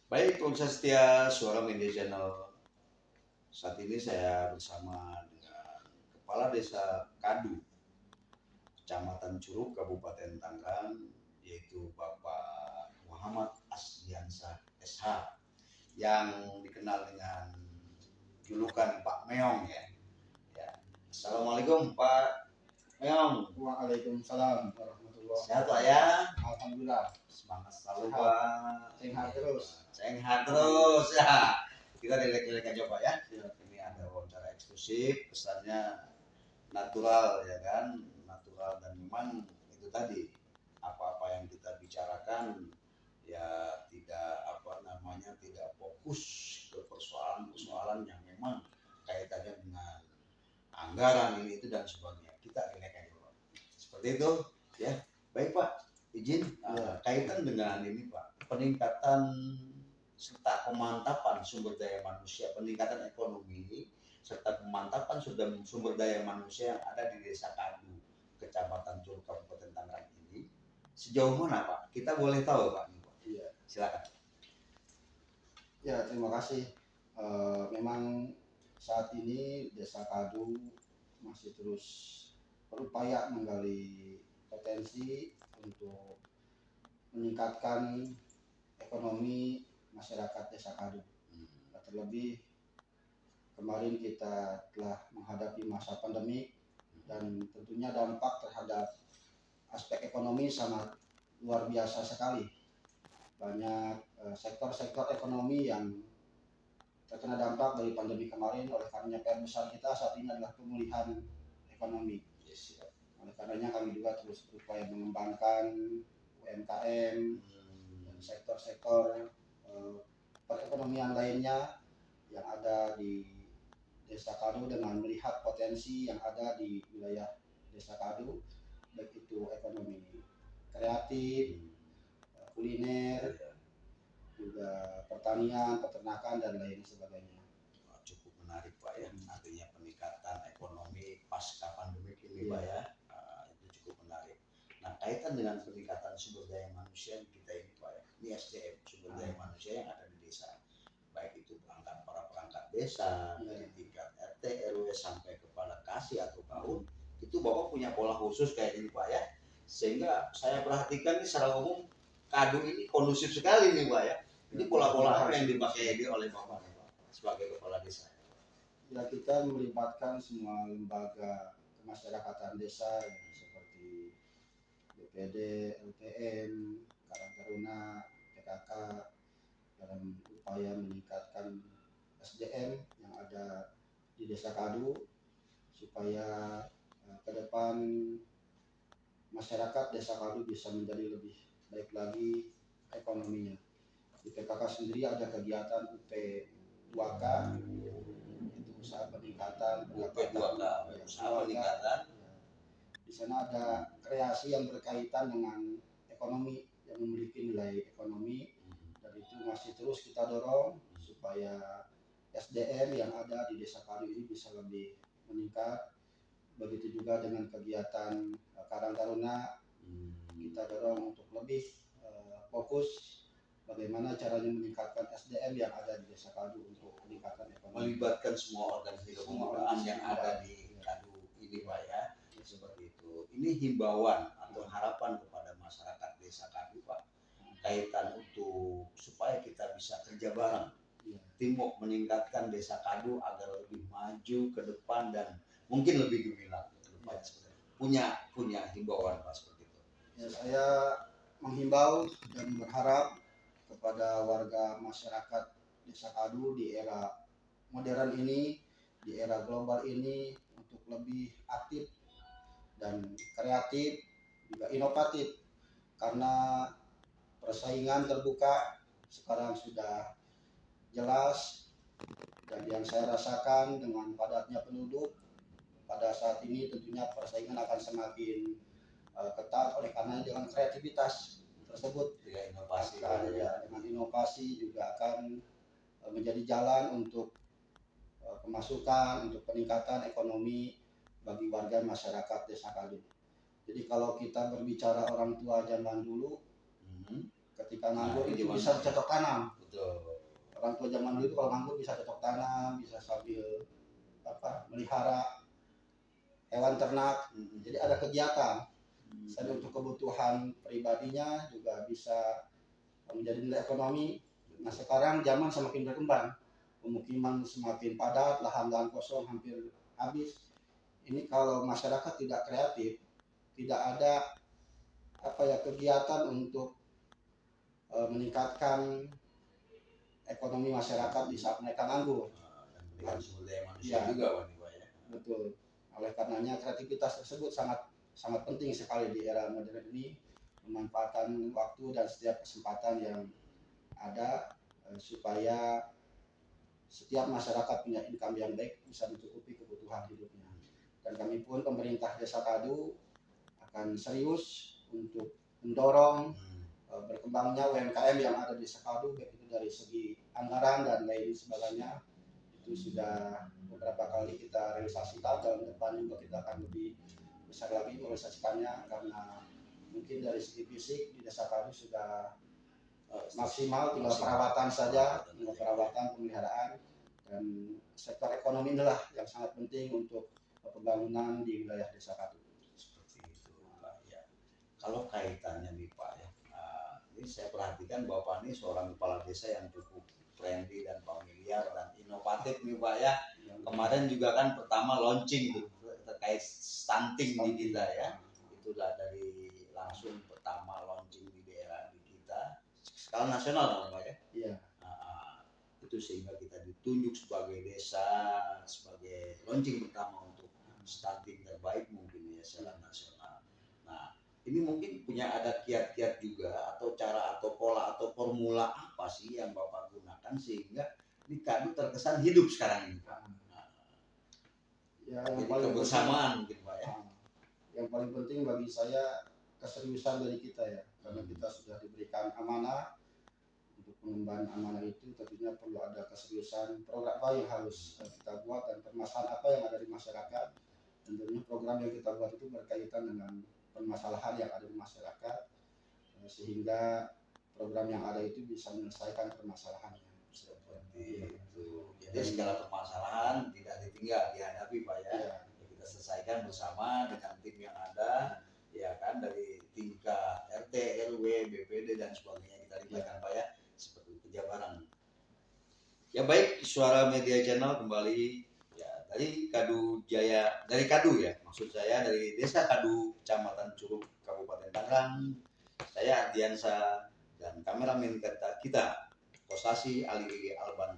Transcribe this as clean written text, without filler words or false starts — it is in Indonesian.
Baik, pemirsa setia Suara Media Channel. Saat ini saya bersama dengan Kepala Desa Kadu, Kecamatan Curug, Kabupaten Tangerang, yaitu Bapak Muhammad Asdiansah SH, yang dikenal dengan julukan Pak Meong ya. Assalamualaikum Pak Meong. Waalaikumsalam warahmatullahi Sehat Pak ya? Alhamdulillah. Semangat selalu Pak. Sehat terus. Sehat terus ya. Kita relek-relek aja Pak ya. Ini ada wawancara eksklusif, pesannya natural ya kan, natural, dan memang itu tadi apa-apa yang kita bicarakan ya tidak fokus ke persoalan-persoalan yang memang kaitannya dengan anggaran ini itu dan sebagainya. Kita relek aja Pak. Seperti itu ya. Baik Pak, izin kaitan dengan ini Pak, peningkatan serta pemantapan sumber daya manusia, peningkatan ekonomi serta pemantapan sumber daya manusia yang ada di Desa Kadu, Kecamatan Curug, Kabupaten Tangerang ini sejauh mana Pak? Kita boleh tahu Pak? Iya. Silakan. Ya, terima kasih. Memang saat ini Desa Kadu masih terus berupaya menggali potensi untuk meningkatkan ekonomi masyarakat Desa Kadu. Terlebih kemarin kita telah menghadapi masa pandemi dan tentunya dampak terhadap aspek ekonomi sangat luar biasa sekali. Banyak sektor-sektor ekonomi yang terkena dampak dari pandemi kemarin. Oleh karenanya PR besar kita saat ini adalah pemulihan ekonomi. Oleh karenanya kami juga terus berupaya mengembangkan UMKM dan sektor-sektor perekonomian lainnya yang ada di Desa Kadu dengan melihat potensi yang ada di wilayah Desa Kadu, baik itu ekonomi kreatif, kuliner, juga pertanian, peternakan, dan lain sebagainya. Cukup menarik Pak ya, artinya peningkatan ekonomi pasca pandemi ini Pak ya, itu cukup menarik. Nah, kaitan dengan peningkatan sumber daya manusia kita ini Pak ya, ini SDM, sumber daya manusia yang ada di desa, baik itu para perangkat desa dari tingkat RT, RW sampai kepala kasih atau kaum, itu Bapak punya pola khusus kayak ini Pak ya, sehingga saya perhatikan nih secara umum Kadu ini kondusif sekali nih Pak ya. Ini pola-pola apa yang dipakai oleh Bapak sebagai kepala desa? Ya, kita melibatkan semua lembaga kemasyarakatan desa yang seperti BPD, LPM, Karang Taruna, PKK dalam upaya meningkatkan SDM yang ada di Desa Kadu supaya ke depan masyarakat Desa Kadu bisa menjadi lebih baik lagi ekonominya. Di PKK sendiri ada kegiatan UP2K, itu usaha peningkatan UP2K, usaha peningkatan. Di sana ada kreasi yang berkaitan dengan ekonomi, yang memiliki nilai ekonomi, dan itu masih terus kita dorong supaya SDM yang ada di Desa Kadu ini bisa lebih meningkat. Begitu juga dengan kegiatan Karang Taruna, kita dorong untuk lebih fokus bagaimana caranya meningkatkan SDM yang ada di Desa Kadu untuk meningkatkan ekonomi. Melibatkan semua organisasi kemanusiaan yang ada di Kadu ini Pak ya, seperti itu. Ini himbauan atau harapan kepada masyarakat Desa Kadu Pak, kaitan untuk supaya kita bisa kerja bareng, timuk meningkatkan Desa Kadu agar lebih maju ke depan dan mungkin lebih gemilang ke depan. Punya himbauan Pak seperti itu. Ya, saya menghimbau dan berharap kepada warga masyarakat Desa Kadu di era modern ini, di era global ini, untuk lebih aktif dan kreatif, juga inovatif, karena persaingan terbuka sekarang sudah jelas. Dan yang saya rasakan dengan padatnya penduduk pada saat ini, tentunya persaingan akan semakin ketat. Oleh karena dengan kreativitas tersebut dengan inovasi juga akan menjadi jalan untuk pemasukan, untuk peningkatan ekonomi bagi warga masyarakat Desa Kadu. Jadi kalau kita berbicara orang tua zaman dulu, ketika nganggur itu bisa bercocok tanam. orang tua zaman dulu kalau nganggur bisa cocok tanam, bisa sambil melihara hewan ternak. Jadi ada kegiatan. Selain untuk kebutuhan pribadinya juga bisa menjadi nilai ekonomi. Nah sekarang zaman semakin berkembang, pemukiman semakin padat, lahan-lahan kosong hampir habis. Ini kalau masyarakat tidak kreatif, tidak ada kegiatan untuk meningkatkan ekonomi masyarakat di saat mereka nganggur. Dan sumber daya manusia juga Pak ya. Betul. Oleh karenanya kreativitas tersebut sangat penting sekali di era modern ini, memanfaatkan waktu dan setiap kesempatan yang ada supaya setiap masyarakat punya income yang baik, bisa mencukupi kebutuhan hidupnya. Dan kami pun pemerintah Desa Kadu akan serius untuk mendorong berkembangnya UMKM yang ada di Desa Kadu, baik itu dari segi anggaran dan lain sebagainya. Itu sudah beberapa kali kita realisasikan, dalam depan juga kita akan lebih besar lagi merealisasikannya, karena mungkin dari segi fisik di Desa Kadu sudah maksimal, tinggal perawatan saja, tinggal perawatan, pemeliharaan, dan sektor ekonomi inilah yang sangat penting untuk pembangunan di wilayah Desa Kadu. Seperti itu Pak ya. Kalau kaitannya nih Pak ya, ini saya perhatikan Bapak ini seorang kepala desa yang cukup friendly dan familiar dan inovatif nih Pak ya. Kemarin juga kan pertama launching itu terkait stunting di kita ya. Itulah dari langsung pertama launching di daerah di kita skala nasional Pak ya. Iya. Itu sehingga kita ditunjuk sebagai desa, sebagai launching pertama untuk stunting terbaik mungkin ya secara nasional. Nah ini mungkin punya ada kiat-kiat juga atau cara atau pola atau formula apa sih yang Bapak gunakan sehingga ini Kadu terkesan hidup sekarang ini Pak. Ya, yang paling kebersamaan mungkin Pak ya. Yang paling penting bagi saya keseriusan dari kita ya, karena kita sudah diberikan amanah. Untuk mengemban amanah itu tentunya perlu ada keseriusan, program apa yang harus kita buat dan permasalahan apa yang ada di masyarakat. Tentunya program yang kita buat itu berkaitan dengan permasalahan yang ada di masyarakat, sehingga program yang ada itu bisa menyelesaikan permasalahannya. Seperti itu. Jadi segala permasalahan tidak ditinggal dihadapi Pak ya. Kita selesaikan bersama dengan tim yang ada, ya kan, dari tingkat RT, RW, BPD dan sebagainya kita libatkan Pak ya. Seperti penjabaran. Ya baik, Suara Media Channel kembali ya dari Kadu Jaya, dari Kadu ya, maksud saya dari Desa Kadu, Kecamatan Curug, Kabupaten Tangerang. Saya Ardiansa dan kameramen kita Kostasi Ali Alban